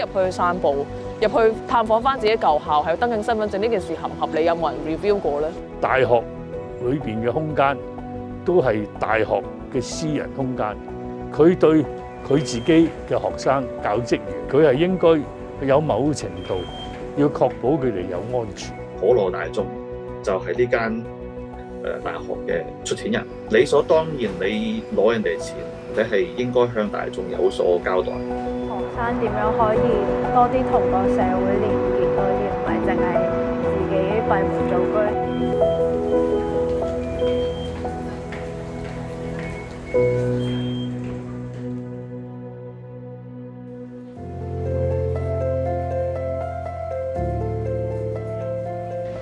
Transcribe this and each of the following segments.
入去散步，入去探訪翻自己舊校，係要登記身份證呢件事合唔合理？有冇人 review 過咧？大學裏邊嘅空間都係大學嘅私人空間，佢對佢自己嘅學生、教職員，佢係應該有某程度要確保佢哋有安全。普羅大眾就係呢間大學嘅出錢人，理所當然你攞人哋錢，你係應該向大眾有所交代。學生點樣可以多啲同個社會連結多啲，唔係淨係自己閉門造車。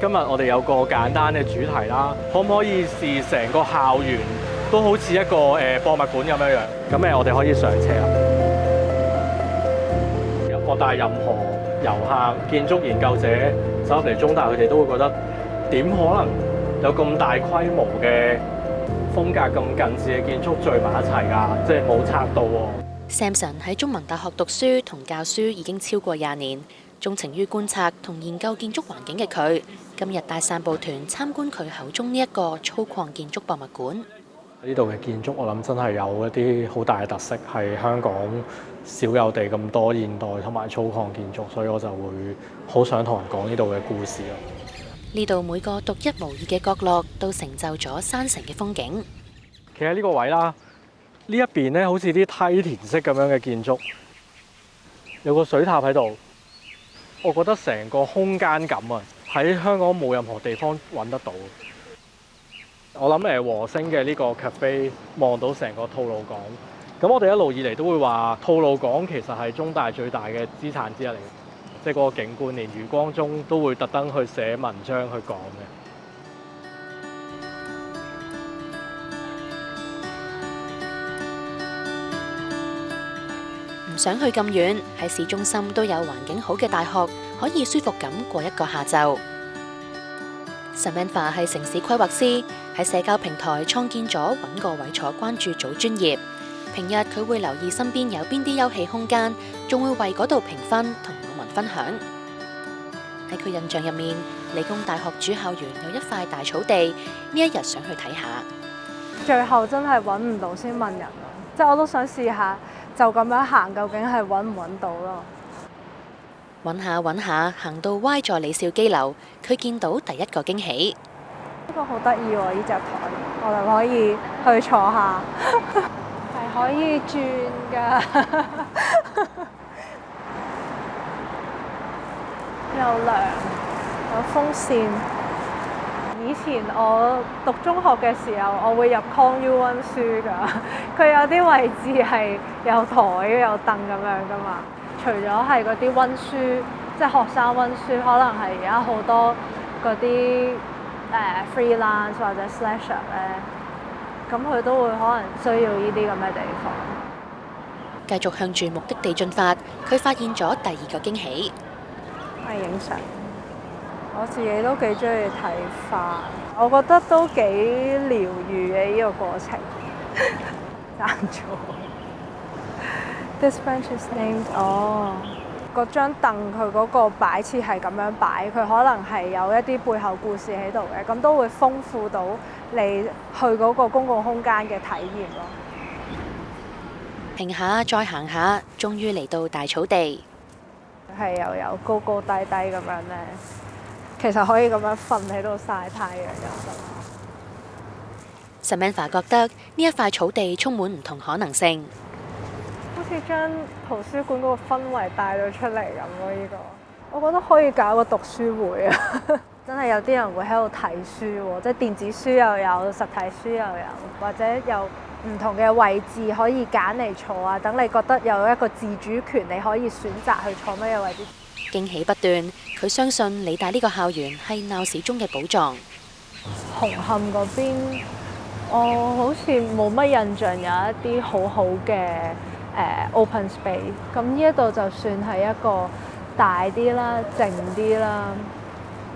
今日我哋有個簡單嘅主題啦，可唔可以視成個校園都好似一個博物館咁樣樣？咁我哋可以上車啦。我帶任何遊客、建築研究者走入嚟中大，佢哋都會覺得點可能有咁大規模嘅風格咁近似嘅建築聚埋一齊㗎？即係冇拆到喎。Samson 喺中文大學讀書同教書已經超過20年，鍾情於觀察同研究建築環境嘅佢，今日帶散步團參觀佢口中呢一個粗獷建築博物館。呢度嘅建築我諗真係有一啲好大嘅特色，係香港少有地咁多現代同埋粗獷建築，所以我就會好想同人講呢度嘅故事咯。呢度每個獨一無二嘅角落都成就咗山城嘅風景。企喺呢個位啦，呢一邊咧好似啲梯田式咁樣嘅建築，有個水塔喺度。我覺得成個空間感啊，喺香港冇任何地方揾得到。我諗和星嘅呢個 cafe 望到成個吐露港，咁我哋一路以嚟都會話吐露港其實係中大最大嘅資產之一嚟嘅，即係嗰個景觀，連余光中都會特登去寫文章去講嘅。唔想去咁遠，喺市中心都有環境好嘅大學，可以舒服咁過一個下晝。Samantha 係城市規劃師，喺社交平台創建咗揾個位坐關注組專頁。平日佢會留意身邊有邊啲休憩空間，仲會為嗰度評分同網民分享。喺佢印象入面，理工大學主校園有一塊大草地，呢一日想去睇下。最後真係揾唔到先問人咯，即係我都想試下，就咁樣行，究竟係揾唔揾到咯？揾下揾下，行到歪座李兆基樓，佢見到第一個驚喜。呢個好得意喎！呢隻台，我哋可以去坐下，係可以轉㗎，有涼，有風扇。以前我讀中學嘅時候，我會入 Con U 溫書㗎，佢有啲位置係有台有凳咁樣㗎嘛。除咗係嗰啲溫書，即係學生溫書，可能係而家好多嗰啲freelance 或者 slasher 咧，咁佢都會可能需要呢啲咁嘅地方。繼續向住目的地進發，佢發現咗第二個驚喜。係影相，我自己都幾中意睇花，我覺得都幾療愈嘅呢個過程。贊咗。This bench is named 嗰張凳佢嗰個擺設係咁樣擺，佢可能係有一啲背後故事喺度嘅，咁都會豐富到你去嗰個公共空間嘅體驗咯。停下再行下，終於嚟到大草地。係又有高高低低咁樣咧，其實可以咁樣瞓喺度曬太陽又得。Samantha 覺得呢一塊草地充滿唔同可能性。好似將圖書館嗰個氛圍帶到出嚟咁咯，呢個我覺得可以搞個讀書會啊！真係有啲人會喺度睇書喎，即係電子書又有，實體書又有，或者有唔同嘅位置可以揀嚟坐啊，等你覺得有一個自主權，你可以選擇去坐乜嘢位置。驚喜不斷，佢相信理大呢個校園係鬧市中嘅寶藏。紅磡嗰邊，我好似冇乜印象有一啲好好嘅open space， 咁呢一度就算係一個大啲啦、靜啲啦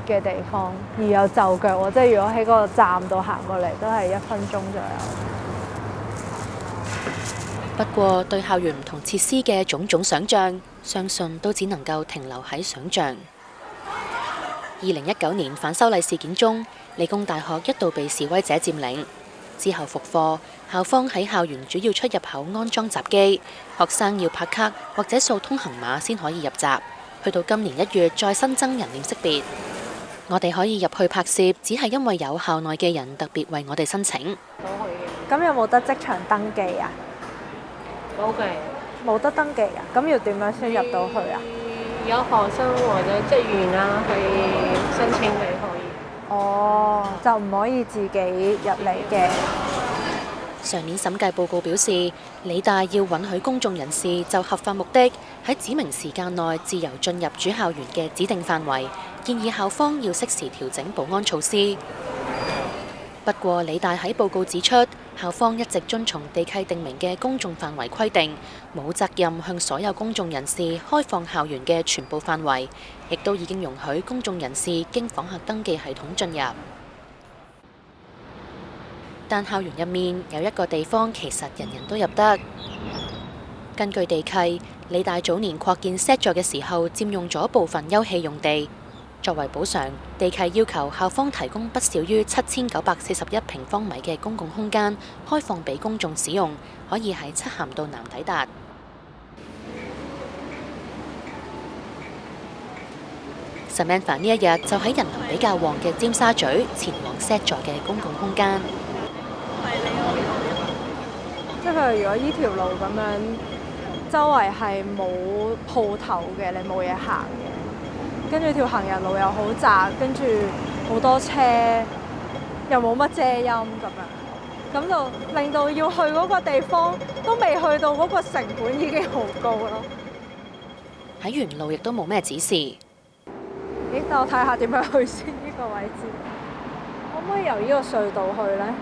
嘅地方，而有就腳喎，即係如果喺個站度行過嚟都係1分鐘左右。不過對校園唔同設施嘅種種想像，相信都只能夠停留喺想像。2019年反修例事件中，理工大學一度被示威者佔領，之後復課，校方喺校園主要出入口安裝閘機，學生要拍卡或者掃通行碼先可以入閘。去到今年1月再新增人臉識別，我哋可以入去拍攝，只係因為有校內嘅人特別為我哋申請。咁有冇得即場登記啊？冇嘅，冇得登記啊？咁要點樣先入到去啊？有學生或者職員啦去申請你可以。哦，就唔可以自己入嚟嘅。上年審計報告表示，理大要允許公眾人士就合法目的喺指明時間內自由進入主校園嘅指定範圍，建議校方要適時調整保安措施。不過，理大喺報告指出，校方一直遵從地契定明嘅公眾範圍規定，冇責任向所有公眾人士開放校園嘅全部範圍，亦都已經容許公眾人士經訪客登記系統進入。但校園入面有一個地方其實人人都入得。根據地契，理大早年擴建 SET 座嘅時候佔用咗部分休憩用地，作為補償，地契要求校方提供不少於7941平方米嘅公共空間，開放俾公眾使用，可以喺漆咸道南抵達。Samantha 呢一日就喺人流比較旺嘅尖沙咀前往 SET 座嘅公共空間。即係譬如如果依條路咁樣，周圍係冇鋪頭嘅，你冇嘢行嘅，跟住條行人路又好窄，跟住好多車，又冇乜遮陰咁樣，咁就令到要去嗰個地方都未去到，嗰個成本已經好高咯。喺原路亦都冇咩指示。咦？等我睇下點樣去先呢個位置，可唔可以由呢個隧道去呢？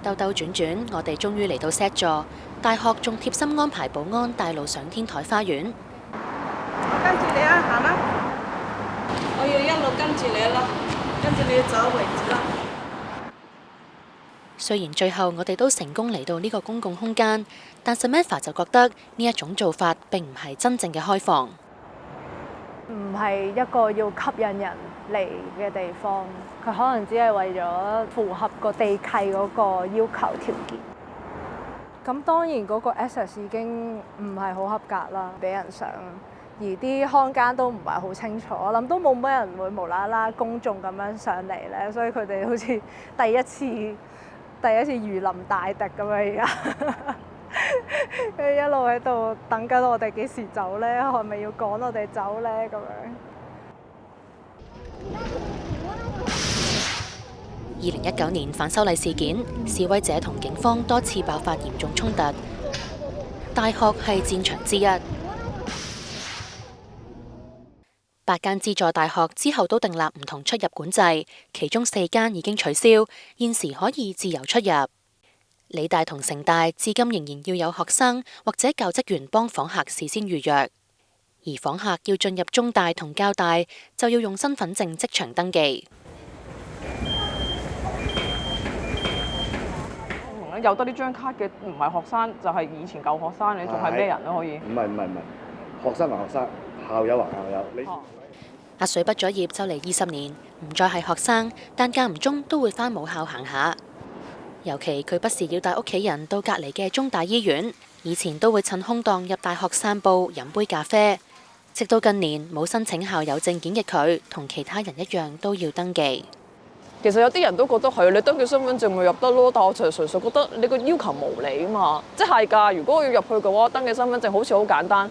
兜兜轉轉，我哋終於嚟到 SET 座。大學仲貼心安排保安帶路上天台花園。跟住你啊，行啦！我要一路跟住你啦，跟住你走為止啦。雖然最後我哋都成功嚟到呢個公共空間，但 Samantha 就覺得呢一種做法並唔係真正嘅開放。唔係一個要吸引人嚟嘅地方，佢可能只係為咗符合個地契嗰個要求條件。咁當然嗰個 access 已經唔係好合格啦，俾人上，而啲看更都唔係好清楚，我諗都冇乜人會無啦啦公眾咁樣上嚟咧，所以佢哋好似第一次如臨大敵咁樣而家。佢一路喺度等緊我哋幾時走呢？係咪要趕我哋走呢？咁樣。2019年反修例事件，示威者同警方多次爆發嚴重衝突，大學係戰場之一。8間資助大學之後都訂立唔同出入管制，其中4間已經取消，現時可以自由出入。理大同城大至今仍然要有學生或者教職員幫訪客事先預約，而訪客要進入中大同交大就要用身份證即場登記。有得呢張卡嘅唔係學生，就係以前舊學生，你仲係咩人咧？可以？唔係，學生還學生，校友還校友。你阿水畢咗業就嚟20年，唔再係學生，但間唔中都會返母校行下。尤其佢不時要帶屋企人到隔離嘅中大醫院，以前都會趁空檔入大學散步飲杯咖啡。直到近年冇申請校友證件嘅佢，同其他人一樣都要登記。其實有啲人都覺得係你登記身份證咪入得咯，但我就純粹覺得你個要求無理啊嘛，即係㗎。如果我要入去嘅話，登記身份證好似好簡單，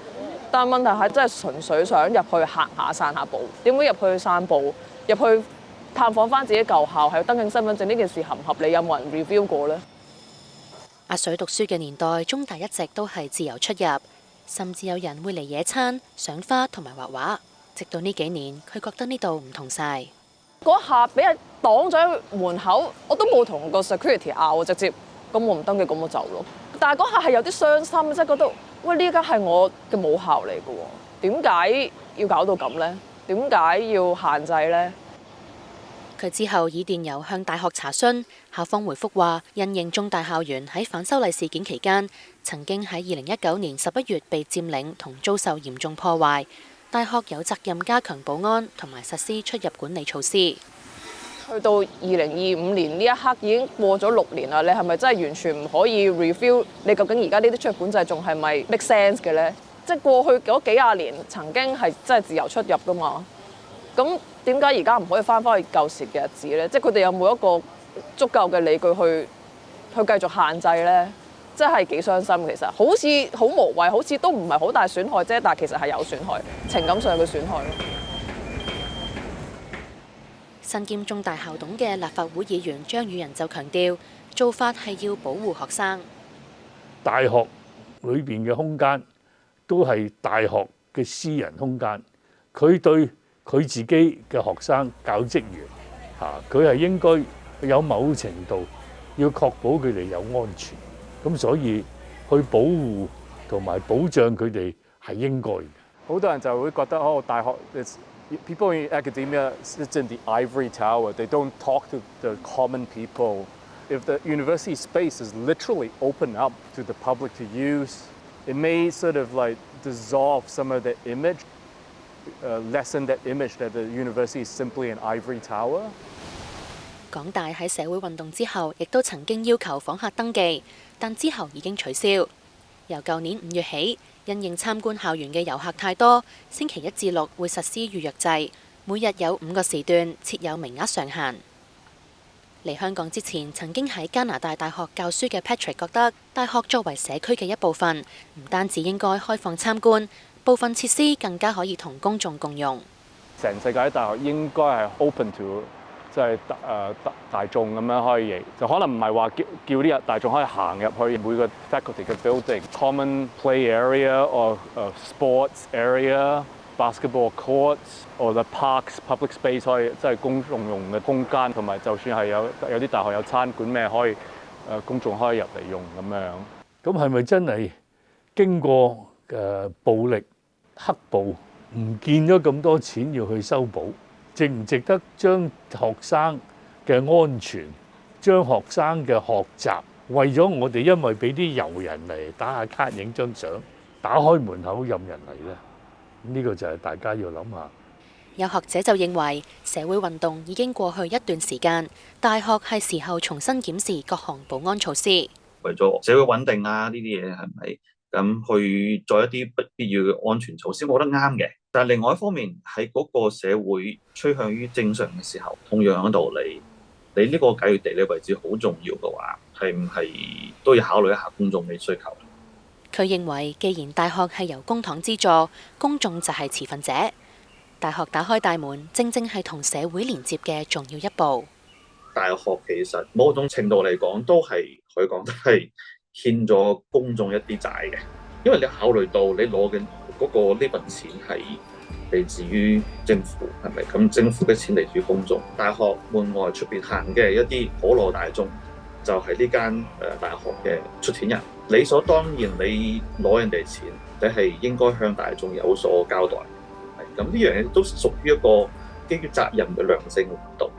但問題係真係純粹想入去行下散下步。點會入去散步？入去探訪翻自己舊校，係登記身份證呢件事合唔合理？有冇人 review 過呢？阿水讀書嘅年代，中大一直都係自由出入，甚至有人會嚟野餐、賞花同埋畫畫。直到呢幾年，佢覺得呢度唔同晒。嗰下俾人擋咗喺門口，我都冇同個 security 拗，直接咁我唔登記，咁我走咯。但係嗰下係有啲傷心，即係覺得喂，呢間係我嘅母校嚟嘅喎，點解要搞到咁呢？點解要限制呢？佢之後以電郵向大學查詢，校方回覆話，因應中大校園喺反修例事件期間，曾經喺2019年11月被佔領同遭受嚴重破壞，大學有責任加強保安同埋實施出入管理措施。去到2025年呢一刻已經過咗6年啦，你係咪真係完全唔可以 review 你究竟而家呢啲出入管制仲係咪 make sense 嘅呢？即係過去嗰幾廿年曾經係真係自由出入噶嘛，咁點解而家唔可以翻返去舊時嘅日子呢？即係佢哋有冇一個足夠嘅理據去繼續限制呢？真係幾傷心其實，好似好無謂，好似都唔係好大損害啫，但係其實係有損害，情感上嘅損害。身兼中大校董嘅立法會議員張宇人就強調，做法係要保護學生。大學裏邊嘅空間都係大學嘅私人空間，佢對佢自己嘅學生、教職員佢係應該有某程度要確保佢哋有安全，咁所以去保護同埋保障佢哋係應該嘅。好多人就會覺得大學 people in academia sit in the ivory tower. They don't talk to the common people. If the university space is literally open up to the public to use, it may sort of like dissolve some of the image, lessen that image that the university is simply an ivory tower. 港大喺社會運動之後，亦都曾經要求訪客登記，但之後已經取消。由舊年5月起，因應參觀校園嘅遊客太多，星期1至6會實施預約制，每日有5個時段，設有名額上限。嚟香港之前，曾經喺加拿大大學教書嘅 Patrick 覺得，大學作為社區嘅一部分，唔單止應該開放參觀，部分設施更加可以同公眾共用。成世界啲大學應該係 open to 即係大眾咁樣可以，就可能唔係話叫啲大眾可以行入去每個 faculty 嘅 building、common play area or sports area、basketball courts or the parks、public space 可以即係公眾用嘅空間，同埋就算係有啲大學有餐館咩可以公眾可以入嚟用咁樣。咁係咪真係經過暴力黑暴唔見咗咁多錢要去修補？值唔值得將學生嘅安全、將學生嘅學習，為咗我哋因為俾啲遊人嚟打下卡、影張相，打開門口任人嚟呢？呢個就係大家要諗下。有學者就認為，社會運動已經過去一段時間，大學係時候重新檢視各項保安措施。為咗社會穩定啊，呢啲嘢係咪咁去做一啲不必要嘅安全措施？我覺得啱嘅。但係另外一方面，喺嗰個社會趨向於正常嘅時候，同樣嘅道理，你呢個解決地理位置好重要嘅話，係唔係都要考慮一下公眾嘅需求？佢認為，既然大學係由公帑資助，公眾就係持份者，大學打開大門，正正係同社會連接嘅重要一步。大學其實某種程度嚟講，都係可以講都係欠咗公眾一啲債嘅，因為你考慮到你攞嘅嗰個呢份錢係嚟自於政府，係咪？咁政府嘅錢嚟自於公眾，大學門外出邊行嘅一啲普羅大眾，就係呢間大學嘅出錢人，理所當然你攞人哋錢，你係應該向大眾有所交代。咁呢樣嘢都屬於一個基於責任嘅良性活動。